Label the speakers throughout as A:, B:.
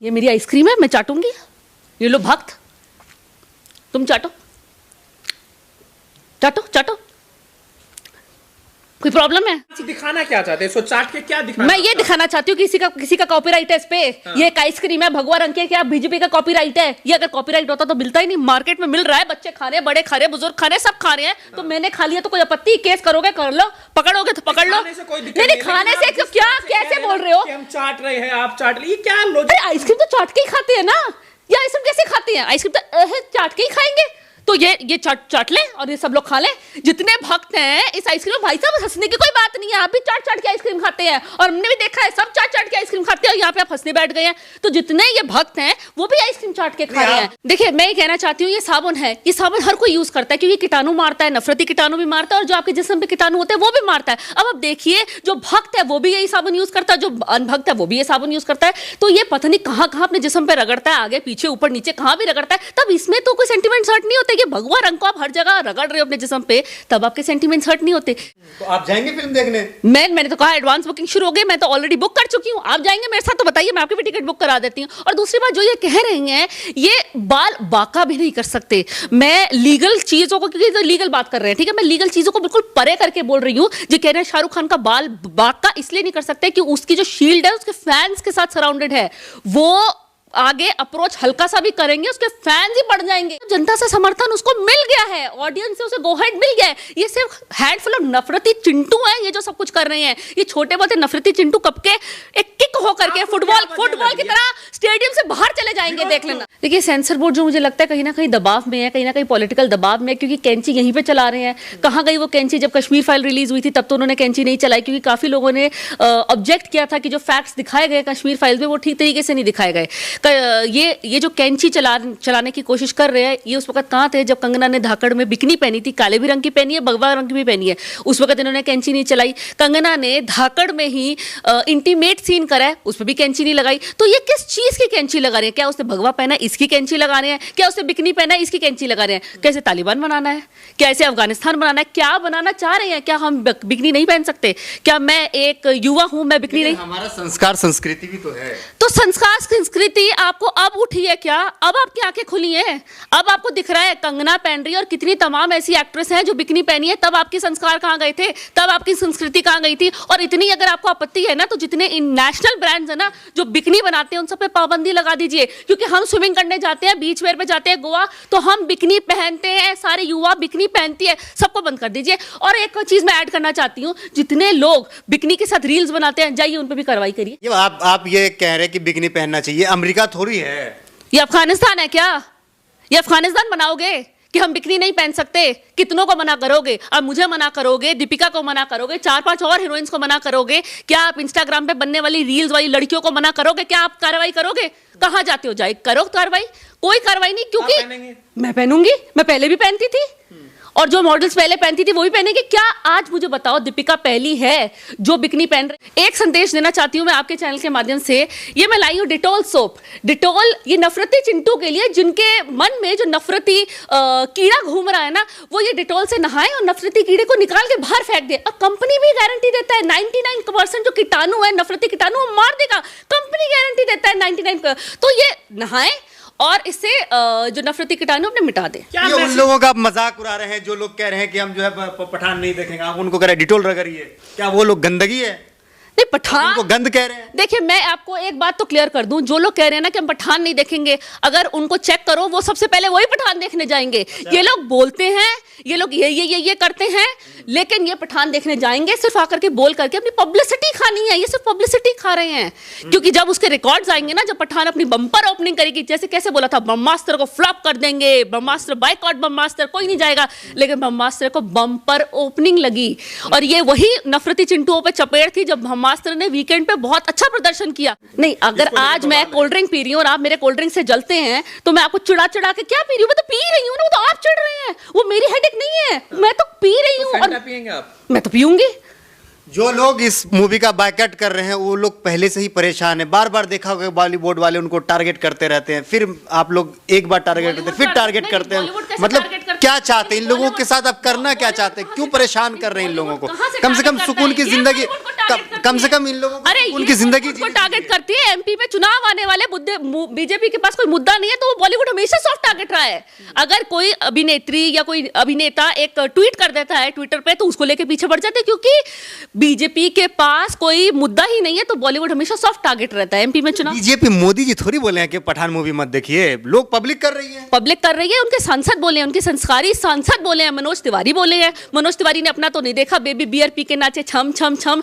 A: ये मेरी आइसक्रीम है, मैं चाटूंगी। ये लो भक्त, तुम चाटो चाटो चाटो, कोई प्रॉब्लम है?
B: दिखाना क्या चाहते हैं? इसको चाट के क्या दिखाना?
A: मैं ये दिखाना चाहती हूँ किसी का कॉपीराइट है इस पे। हाँ। ये एक आइसक्रीम है भगवा रंग के, क्या बीजेपी का कॉपीराइट है? ये अगर कॉपीराइट होता तो मिलता ही नहीं। मार्केट में मिल रहा है, बच्चे खा रहे हैं, बड़े खा रहे हैं, बुजुर्ग खा रहे हैं, सब खा रहे हैं। हाँ। तो मैंने खा लिया तो कोई आपत्ति? केस करोगे कर लो, पकड़ोगे तो पकड़ लो। नहीं खाने से क्या, कैसे बोल रहे हो?
B: हम चाट रहे हैं, आप चाट रही, क्या
A: आइसक्रीम तो चाट के ही खाते हैं ना, या आइसक्रीम कैसे खाते हैं? आइसक्रीम तो चाट के ही खाएंगे। तो ये चाट लें और ये सब लोग खा लें। जितने भक्त हैं इस आइसक्रीम, भाई साहब हंसने की कोई बात नहीं है। आप भी चाट चाट के आइसक्रीम खाते हैं और हमने भी देखा है, सब चाट चाट के आइसक्रीम खाते हैं और यहाँ पे आप हंसने बैठ गए हैं। तो जितने ये भक्त हैं वो भी आइसक्रीम चाट के खा रहे हैं। देखिए मैं ये कहना चाहती हूँ, ये साबुन है, ये साबुन हर कोई यूज करता है क्योंकि कीटाणु मारता है, नफरती कीटाणु भी मारता है और जो आपके जिस्म पे कीटाणु होते हैं वो भी मारता है। अब आप देखिए, जो भक्त है वो भी यही साबुन यूज करता है, जो अनभक्त है वो भी ये साबुन यूज करता है। तो ये पता नहीं कहाँ कहाँ अपने जिस्म पे रगड़ता है, आगे पीछे ऊपर नीचे कहाँ भी रगड़ता है। तब इसमें तो कोई सेंटीमेंट्स हर्ट नहीं होते। ये भगवा रंग को हर जगह रगड़ रहे हो अपने जिस्म पे, तब आपके सेंटीमेंट्स हर्ट नहीं होते।
C: तो आप जाएंगे फिल्म देखने?
A: मैंने तो कहा एडवांस बुकिंग शुरू हो गई, मैं तो ऑलरेडी बुक कर चुकी हूँ। आप जाएंगे मेरे साथ तो बताइए, मैं आपकी भी टिकट बुक करा देती हूँ। और दूसरी बात जो ये कह रही हैं, ये बाल बाका भी नहीं कर सकते। मैं लीगल चीजों को, क्योंकि तो लीगल बात कर रहे हैं, ठीक है, मैं लीगल चीजों को बिल्कुल परे करके बोल रही हूँ। जो कह रहे हैं शाहरुख खान का बाल बाका इसलिए नहीं कर सकते कि उसकी जो शील्ड है उसके फैंस के साथ सराउंडेड है। वो आगे अप्रोच हल्का सा भी करेंगे, उसके फैंस ही बढ़ जाएंगे। जनता से समर्थन उसको मिल गया है, ऑडियंस से उसे गो हेड मिल गया है। ये सिर्फ हैंडफुल ऑफ नफरती चिंटू हैं ये जो सब कुछ कर रहे हैं। ये छोटे बहुत नफरती चिंटू कब के एक किक हो करके फुटबॉल की तरह स्टेडियम से बाहर चले जाएंगे, देख लेना। देखिए सेंसर बोर्ड जो मुझे लगता है कहीं ना कहीं दबाव में है, कहीं ना कहीं पॉलिटिकल दबाव में है, क्योंकि कैंची यहीं पे चला रहे हैं। कहाँ गई वो कैंची? जब कश्मीर फाइल रिलीज हुई थी तब तो उन्होंने कैंची नहीं चलाई, क्योंकि काफी लोगों ने ऑब्जेक्ट किया था कि जो फैक्ट्स दिखाए गए कश्मीर फाइल में वो ठीक तरीके से नहीं दिखाए गए। ये जो कैंची चलाने की कोशिश कर रहे हैं, ये उस वक्त कहाँ थे जब कंगना ने धाकड़ में बिकनी पहनी थी, काले भी रंग की पहनी है, भगवा रंग की भी पहनी है। उस वक्त इन्होंने कैंची नहीं चलाई। कंगना ने धाकड़ में ही इंटीमेट सीन करा है, उस पर भी कैंची नहीं लगाई। तो ये किस चीज की कैंची लगा रहे हैं? क्या उसने भगवा पहना है इसकी कैंची लगा रहे हैं? क्या उसने बिकनी पहना है इसकी कैंची लगा रहे हैं? कैसे तालिबान बनाना है? क्या ऐसे अफगानिस्तान बनाना है? क्या बनाना चाह रहे हैं? क्या हम बिकनी नहीं पहन सकते? क्या मैं एक युवा हूं, मैं बिकनी नहीं?
C: हमारा संस्कार संस्कृति भी तो है।
A: तो संस्कार संस्कृति आपको अब उठी है क्या? अब आपकी आंखें खुली हैं? अब आपको दिख रहा है कंगना पहन रही है और कितनी तमाम ऐसी एक्ट्रेस हैं जो बिकनी पहनी है। तब आपके संस्कार कहाँ गए थे? तब आपकी संस्कृति कहाँ गई थी? और इतनी अगर आपको आपत्ति है ना, तो जितने नेशनल ब्रांड्स है ना जो बिकनी बनाते हैं उन सब पे पाबंदी लगा दीजिए। क्योंकि हम स्विमिंग करने जाते हैं, बीच वेयर पे जाते हैं गोवा, तो हम बिकनी पहनते हैं, सारे युवा बिकनी पहनती है, सबको बंद कर दीजिए। और एक चीज मैं ऐड करना चाहती हूँ, जितने लोग बिकनी के साथ रील्स बनाते हैं जाइए उन पर भी कार्रवाई करिए।
C: आप ये कह रहे हैं कि बिकनी पहनना चाहिए, अमेरिका थोड़ी है।
A: ये अफगानिस्तान है क्या? ये अफगानिस्तान बनाओगे कि हम बिकनी नहीं पहन सकते? कितनों को मना करोगे? अब मुझे मना करोगे, दीपिका को मना करोगे, 4-5 और हीरोइंस को मना करोगे? क्या आप इंस्टाग्राम पे बनने वाली रील्स वाली लड़कियों को मना करोगे? क्या आप कार्रवाई करोगे? कहां जाते हो, जाए करो कार्रवाई। कोई कार्रवाई नहीं, क्योंकि मैं पहनूंगी, मैं पहले भी पहनती थी और जो मॉडल्स पहले पहनती थी वो भी पहनेगी। क्या आज मुझे बताओ दीपिका पहली है जो बिकनी पहन रही? एक संदेश देना चाहती हूँ मैं आपके चैनल के माध्यम से। ये मैं लाई हूँ डिटॉल सोप। डिटॉल ये नफरती चिंटू के लिए, जिनके मन में जो नफरती कीड़ा घूम रहा है ना, वो ये डिटॉल से नहाए और नफरती कीड़े को निकाल के बाहर फेंक दे। और कंपनी भी गारंटी देता है 99% जो कीटाणु है, नफरती कीटाणु, वो मार देगा। कंपनी गारंटी देता है 99। तो ये नहाए और इससे जो नफरती कीटाणु अपने मिटा दे।
C: क्या उन लोगों का आप मजाक उड़ा रहे हैं जो लोग कह रहे हैं कि हम जो है पठान नहीं देखेंगे, आप उनको कह रहे हैं डिटोल रगड़िए? क्या वो लोग गंदगी है?
A: नहीं, पठान
C: उनको गंद कह रहे हैं।
A: देखिए मैं आपको एक बात तो क्लियर कर दूं, जो लोग कह रहे हैं ना कि हम पठान नहीं देखेंगे, अगर उनको चेक करो वो सबसे पहले वही पठान देखने जाएंगे। ये लोग बोलते हैं, ये लोग ये करते हैं, लेकिन ये पठान देखने जाएंगे सिर्फ आकर के बोल करके अपनी पब्लिसिटी खानी है। ये सिर्फ पब्लिसिटी खा रहे हैं, क्योंकि जब उसके रिकॉर्ड्स आएंगे ना, जब पठान अपनी बम्पर ओपनिंग करेगी, जैसे कैसे बोला था ब्रह्मास्त्र को फ्लॉप कर देंगे, ब्रह्मास्त्र बायकॉट, ब्रह्मास्त्र कोई नहीं जाएगा, लेकिन ब्रह्मास्त्र को बम्पर ओपनिंग लगी। और ये वही नफरती चिंटुओं पे चपेट थी जब ब्रह्मास्त्र ने वीकेंड पे बहुत अच्छा प्रदर्शन किया। नहीं, अगर आज मैं कोल्ड ड्रिंक पी रही हूँ और आप मेरे कोल्ड ड्रिंक से जलते हैं तो मैं आपको चिढ़ा चिढ़ा के क्या पी रही हूँ? मैं तो पी रही हूँ ना, वो तो आप चिढ़ रहे हैं। वो मेरी हेडेक नहीं है, मैं तो पी रही हूँ। और
B: पिएंगे आप?
A: मैं तो पीऊंगी।
C: जो लोग इस मूवी का बायकॉट कर रहे हैं वो लोग पहले से ही परेशान है। बार बार देखा होगा बॉलीवुड वाले उनको टारगेट करते रहते हैं, फिर आप लोग एक बार टारगेट करते हैं, फिर टारगेट करते हैं। मतलब
A: टारगेट करते
C: क्या चाहते हैं इन लोगों के साथ? आप करना क्या चाहते हैं? क्यों परेशान कर रहे हैं इन लोगों को? कम से कम सुकून की जिंदगी, कम से कम इन लोगों को सुकून की जिंदगी
A: को टारगेट करती है। एमपी में चुनाव आने वाले मुद्दे, बीजेपी के पास कोई मुद्दा नहीं है तो वो बॉलीवुड हमेशा सॉफ्ट टारगेट रहा है। अगर कोई अभिनेत्री या कोई अभिनेता एक ट्वीट कर देता है ट्विटर पे तो उसको लेके पीछे बढ़ जाते हैं, क्योंकि बीजेपी के पास कोई मुद्दा ही नहीं है तो बॉलीवुड हमेशा सॉफ्ट टारगेट रहता है एमपी में चुनाव।
C: बीजेपी मोदी जी थोड़ी बोले हैं कि पठान मूवी मत देखिए, लोग पब्लिक कर रही है।
A: पब्लिक कर रही है, उनके सांसद बोले हैं, उनके संस्कारी सांसद बोले हैं, मनोज तिवारी बोले हैं। मनोज तिवारी ने अपना तो नहीं देखा, बेबी बियर पी के नाचे छम छम छम,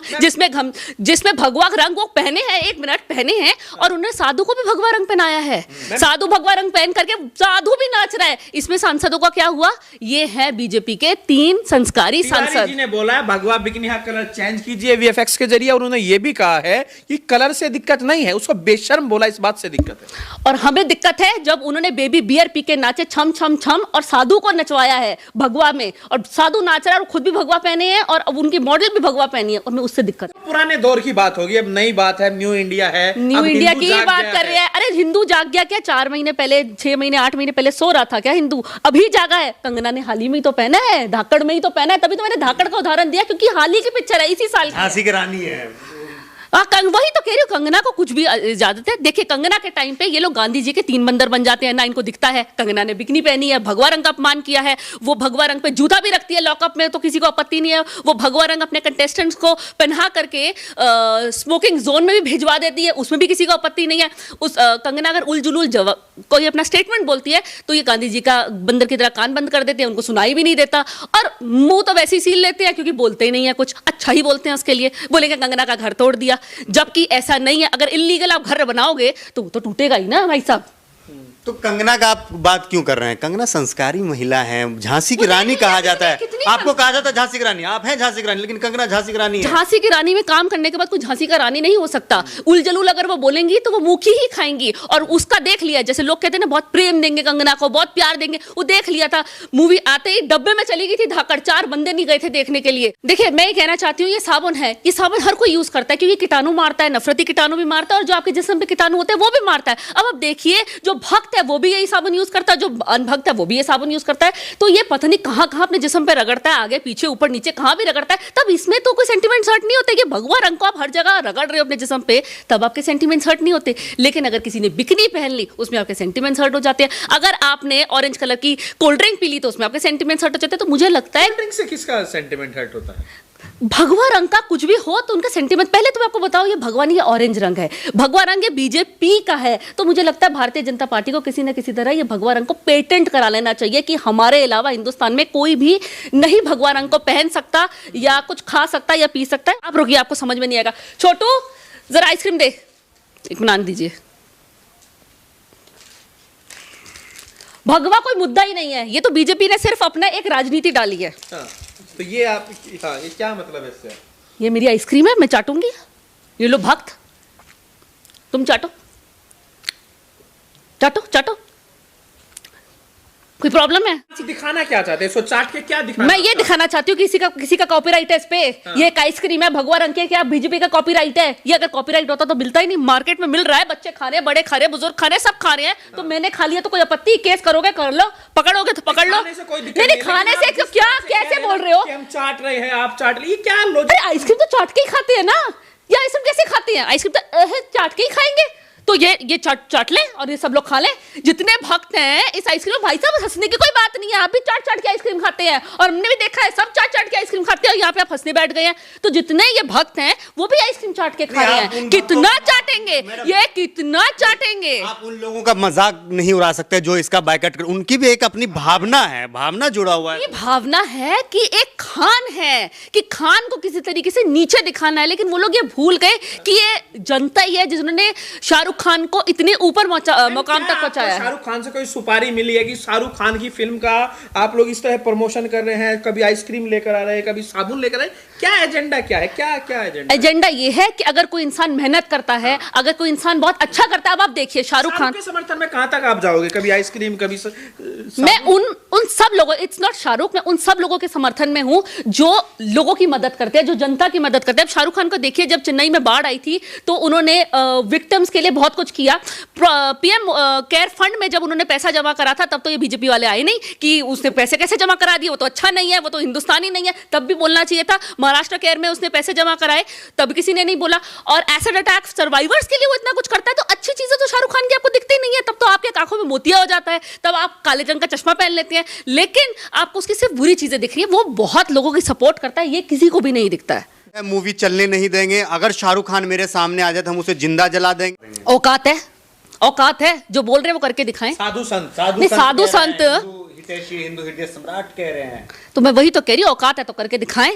A: जिसमें भगवा रंग वो पहने हैं, 1 मिनट पहने हैं, और उन्होंने साधु को भी भगवा रंग पहनाया है। साधु भगवा रंग पहन करके साधु भी नाच रहा है। इसमें सांसदों का क्या हुआ? ये है बीजेपी के 3 संस्कारी सांसद।
B: जी ने बोला है भगवा बिकनी का कलर चेंज कीजिए वीएफएक्स के जरिए, और उन्होंने ये भी कहा है कि कलर से दिक्कत नहीं है, उसको बेशर्म बोला, इस बात से दिक्कत है।
A: और हमें दिक्कत है जब उन्होंने बेबी बियर पी के नाचे छम छम छम और साधु को नचवाया है भगवा में, और साधु नाच रहा है और खुद भी भगवा पहने हैं और अब उनकी मॉडल भी भगवा पहनी है, और मैं उससे दिक्कत।
B: पुराने दौर की बात होगी, अब नई बात है, न्यू इंडिया है,
A: न्यू इंडिया की बात कर रहे हैं। अरे हिंदू जाग गया क्या? 4 महीने पहले, 6 महीने 8 महीने पहले सो रहा था क्या हिंदू? अभी जागा है। कंगना ने हाल ही में तो पहना है, धाकड़ में ही तो पहना है, तभी तो मैंने धाकड़ का उदाहरण दिया क्योंकि हाल ही की पिक्चर है, इसी साल की।
C: झांसी की रानी है।
A: वही तो कह रही हूँ, कंगना को कुछ भी इजाजत है। देखिए कंगना के टाइम पे ये लोग गांधी जी के 3 बंदर बन जाते हैं ना, इनको दिखता है। कंगना ने बिकनी पहनी है, भगवा रंग का अपमान किया है, वो भगवा रंग पे जूता भी रखती है लॉकअप में तो किसी को आपत्ति नहीं है। वो भगवा रंग अपने कंटेस्टेंट्स को पहना करके स्मोकिंग जोन में भी भिजवा देती है, उसमें भी किसी को आपत्ति नहीं है। उस कंगना अगर उलझुल कोई अपना स्टेटमेंट बोलती है तो ये गांधी जी का बंदर की तरह कान बंद कर देते हैं, उनको सुनाई भी नहीं देता, और मुंह तो वैसे ही सील लेते हैं क्योंकि बोलते ही नहीं है, कुछ अच्छा ही बोलते हैं उसके लिए। बोलेंगे कंगना का घर तोड़ दिया, जबकि ऐसा नहीं है। अगर इल्लीगल आप घर बनाओगे तो वो तो टूटेगा ही ना भाई साहब।
C: तो कंगना का आप बात क्यों कर रहे हैं? कंगना संस्कारी महिला है, झांसी की रानी कहा जाता है। आपको कहा जाता है झांसी की रानी, आप हैं झांसी की रानी, लेकिन कंगना झांसी की रानी है।
A: झांसी की रानी में काम करने के बाद कोई झांसी का रानी नहीं हो सकता। उलझलूल अगर वो बोलेंगी तो वो मुखी ही खाएंगी, और उसका देख लिया। जैसे लोग कहते हैं ना बहुत प्रेम देंगे कंगना को, बहुत प्यार देंगे, वो देख लिया था। मूवी आते ही डब्बे में चली गई थी धाकड़, 4 बंदे नहीं गए थे देखने के लिए। देखिए मैं ये कहना चाहती हूँ, ये साबुन है, ये साबुन हर कोई यूज करता है क्योंकि कीटाणु मारता है, नफरती कीटाणु भी मारता है, और जो आपके जिस्म पे कीटाणु होते हैं वो भी मारता है। अब आप देखिए, जो भक्त है वो भी यही साबुन यूज करता है, जो अनभक्त है वो भी ये साबुन यूज करता है। तो ये पता नहीं कहां कहां अपने जिस्म पे रगड़ता है, आगे पीछे ऊपर नीचे कहां भी रगड़ता है। तब इसमें तो कोई सेंटीमेंट्स हर्ट नहीं होते। कि भगवा रंग को आप हर जगह रगड़ रहे हो अपने जिस्म पे, तब आपके सेंटीमेंट्स हर्ट नहीं होते। लेकिन अगर किसी ने बिकनी पहन ली उसमें आपके सेंटीमेंट्स हर्ट हो जाते हैं। अगर आपने ऑरेंज कलर की कोल्ड ड्रिंक पी ली तो उसमें आपके सेंटीमेंट्स हर्ट हो जाते हैं। तो मुझे लगता है
B: ड्रिंक से किसका सेंटीमेंट हर्ट होता है?
A: भगवा रंग का कुछ भी हो तो उनका सेंटीमेंट। पहले तो मैं आपको बताऊं, ये भगवा नहीं, ये ऑरेंज रंग है। भगवा रंग ये बीजेपी का है। तो मुझे लगता है भारतीय जनता पार्टी को किसी न किसी तरह ये भगवा रंग को पेटेंट करा लेना चाहिए कि हमारे अलावा हिंदुस्तान में कोई भी नहीं भगवा रंग को पहन सकता या कुछ खा सकता या पी सकता है। आप रुकिए, आपको समझ में नहीं आएगा। छोटू जरा आइसक्रीम दे, एक बनान दीजिए। भगवा कोई मुद्दा ही नहीं है, ये तो बीजेपी ने सिर्फ अपना एक राजनीति डाली है।
B: तो ये आप, हाँ, ये क्या मतलब है इससे?
A: ये मेरी आइसक्रीम है, मैं चाटूंगी। ये लो भक्त, तुम चाटो चाटो चाटो, कोई प्रॉब्लम है?
B: दिखाना क्या चाहते हैं? इसको चाट के क्या दिखाना?
A: मैं ये दिखाना चाहती हूँ किसी का कॉपीराइट है इस पे। हाँ। ये एक आइसक्रीम है भगवा रंग के, क्या बीजेपी का कॉपीराइट है? ये अगर कॉपीराइट होता तो मिलता ही नहीं। मार्केट में मिल रहा है, बच्चे खा रहे हैं, बड़े खा रहे हैं, बुजुर्ग खा रहे हैं, सब खा रहे हैं। हाँ। तो मैंने खा लिया तो कोई आपत्ति? केस करोगे कर लो, पकड़ोगे तो पकड़ लो। नहीं, खाने से क्या, कैसे बोल रहे हो?
B: हम चाट रहे हैं, आप चाट ली, क्या
A: आइसक्रीम तो चाट के ही खाते हैं ना, ये आइसक्रीम कैसे खाते हैं? आइसक्रीम तो चाट के ही खाएंगे। तो ये चाट लें और ये सब लोग खा लें। जितने भक्त हैं इस आइसक्रीम में, भाई साहब हंसने की कोई बात नहीं है। आप भी चाट के आइसक्रीम खाते हैं और हमने भी देखा है, सब चाट के आइसक्रीम खाते हैं, और यहाँ पे आप हंसने बैठ गए हैं। तो जितने ये भक्त हैं वो भी आइसक्रीम चाट के खा रहे हैं। कितना चाटेंगे ये, कितना चाटेंगे?
C: आप उन लोगों का मजाक नहीं उड़ा सकते जो इसका बायकॉट कर। उनकी भी एक अपनी भावना है, भावना जुड़ा हुआ है।
A: ये भावना है कि एक खान है, कि खान को किसी तरीके से नीचे दिखाना है। लेकिन वो लोग ये भूल गए कि ये जनता ही है जिन्होंने शाहरुख खान को इतने ऊपर मुकाम तक पहुंचाया है।
B: शाहरुख खान से कोई सुपारी मिली है कि शाहरुख खान की फिल्म का आप लोग इस तरह प्रमोशन कर रहे हैं? कभी आइसक्रीम लेकर आ रहे हैं, कभी साबुन लेकर आ रहे हैं, क्या एजेंडा क्या है? क्या एजेंडा?
A: एजेंडा ये है कि अगर कोई इंसान मेहनत करता है, अगर कोई इंसान बहुत अच्छा करता है। अब आप देखिए शाहरुख खान
B: के समर्थन में कहां तक आप जाओगे? कभी आइसक्रीम, कभी
A: मैं उन सब लोगों, इट्स नॉट शाहरुख, मैं उन सब लोगों के समर्थन में हूं जो लोगों की मदद करते हैं, जो जनता की मदद करते हैं। अब शाहरुख खान को देखिए, जब चेन्नई में बाढ़ आई थी तो उन्होंने विक्टिम्स के लिए बहुत कुछ किया। पीएम केयर फंड में जब उन्होंने पैसा जमा करा था तब तो ये बीजेपी वाले आए नहीं कि उसने पैसे कैसे जमा करा दिए, वो तो अच्छा नहीं है, वो तो हिंदुस्तानी नहीं है, तब भी बोलना चाहिए था। महाराष्ट्र केयर में उसने पैसे जमा कराए तब किसी ने नहीं बोला। और एसिड अटैक सर्वाइवर्स के लिए वो इतना कुछ करता है, तो अच्छी चीजें तो शाहरुख खान की आपको दिखती नहीं है, तब तो आपके आंखों में मोतिया हो जाता है, तब आप काले रंग का चश्मा पहन लेते हैं, लेकिन आपको उसकी सिर्फ बुरी चीजें दिख रही है। वो बहुत लोगों की सपोर्ट करता है, ये किसी को भी नहीं दिखता है।
C: मूवी चलने नहीं देंगे, अगर शाहरुख खान मेरे सामने आ जाए तो हम उसे जिंदा जला देंगे।
A: औकात है, औकात है, जो बोल रहे हैं वो करके दिखाएं।
B: साधु संत
A: नहीं, साधु संत
C: हिंदू हृदय सम्राट कह रहे हैं,
A: तो मैं वही तो कह रही हूँ, औकात है तो करके दिखाएं।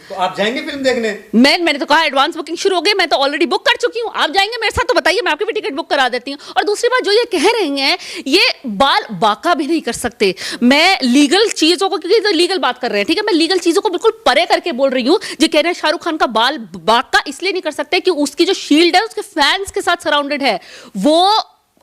C: तो आप जाएंगे फिल्म देखने?
A: मैंने तो कहा एडवांस बुकिंग शुरू हो गई, मैं तो ऑलरेडी बुक कर चुकी हूँ। आप जाएंगे मेरे साथ तो बताइए, मैं आपकी भी टिकट बुक करा देती हूँ। और दूसरी बात जो ये कह रही हैं, ये बाल बाका भी नहीं कर सकते। मैं लीगल चीजों को, क्योंकि तो लीगल बात कर रहे हैं, ठीक है, मैं लीगल चीजों को बिल्कुल परे करके बोल रही हूँ। जो कह रहे हैं शाहरुख खान का बाल बाका इसलिए नहीं कर सकते कि उसकी जो शील्ड है उसके फैंस के साथ सराउंडेड है, वो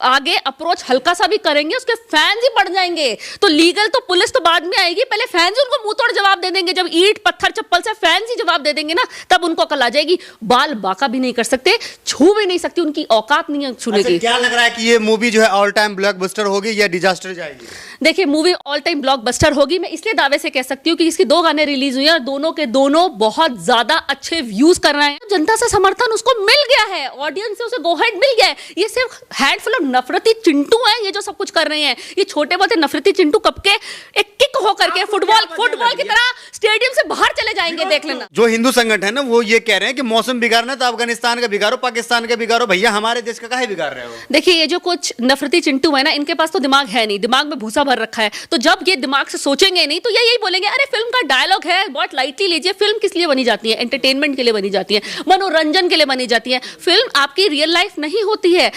A: आगे अप्रोच हल्का सा भी करेंगे उसके फैंस ही पड़ जाएंगे। तो लीगल तो पुलिस तो बाद में आएगी, पहले फैंस ही उनको मुंह तोड़ जवाब दे देंगे। जब ईंट पत्थर चप्पल से फैंस ही जवाब दे देंगे ना, तब उनको अकल आ जाएगी। बाल बाका भी नहीं कर सकते, छू भी नहीं सकती, उनकी औकात नहीं है छूने की।
C: क्या लग रहा है कि ये मूवी जो है ऑल टाइम ब्लॉकबस्टर होगी या डिजास्टर जाएगी?
A: देखिए, मूवी ऑल टाइम ब्लॉकबस्टर होगी, मैं इसलिए दावे से कह सकती हूँ कि इसकी 2 गाने रिलीज हुए हैं और दोनों के दोनों बहुत ज्यादा अच्छे व्यूज कर रहे हैं। जनता से समर्थन उसको मिल गया है, ऑडियंस से उसे गो हेड मिल गया है। ये सिर्फ हैंडफुल ऑफ नफरती चिंटू हैं ये जो सब कुछ कर रहे हैं। ये छोटे मोटे नफरती चिंटू कब के एक किक हो करके फुटबॉल की तरह स्टेडियम से बाहर चले जाएंगे, देख लेना।
C: जो हिंदू संगठन है ना, वो ये कह रहे हैं कि मौसम बिगाड़ना तो अफगानिस्तान का बिगाड़ो, पाकिस्तान का बिगाड़ो, भैया हमारे देश का काहे बिगाड़ रहे हो?
A: देखिए, ये जो कुछ नफरती चिंटू है ना, इनके पास तो दिमाग है नहीं, दिमाग में भूसा भर रखा है। तो जब ये दिमाग से सोचेंगे नहीं तो ये यही बोलेंगे, अरे फिल्म का डायलॉग है, बहुत लाइटली लीजिए। फिल्म किस लिए बनी जाती है? एंटरटेनमेंट के लिए बनी जाती है, मनोरंजन के लिए बनी जाती है। फिल्म आपकी रियल लाइफ नहीं होती है।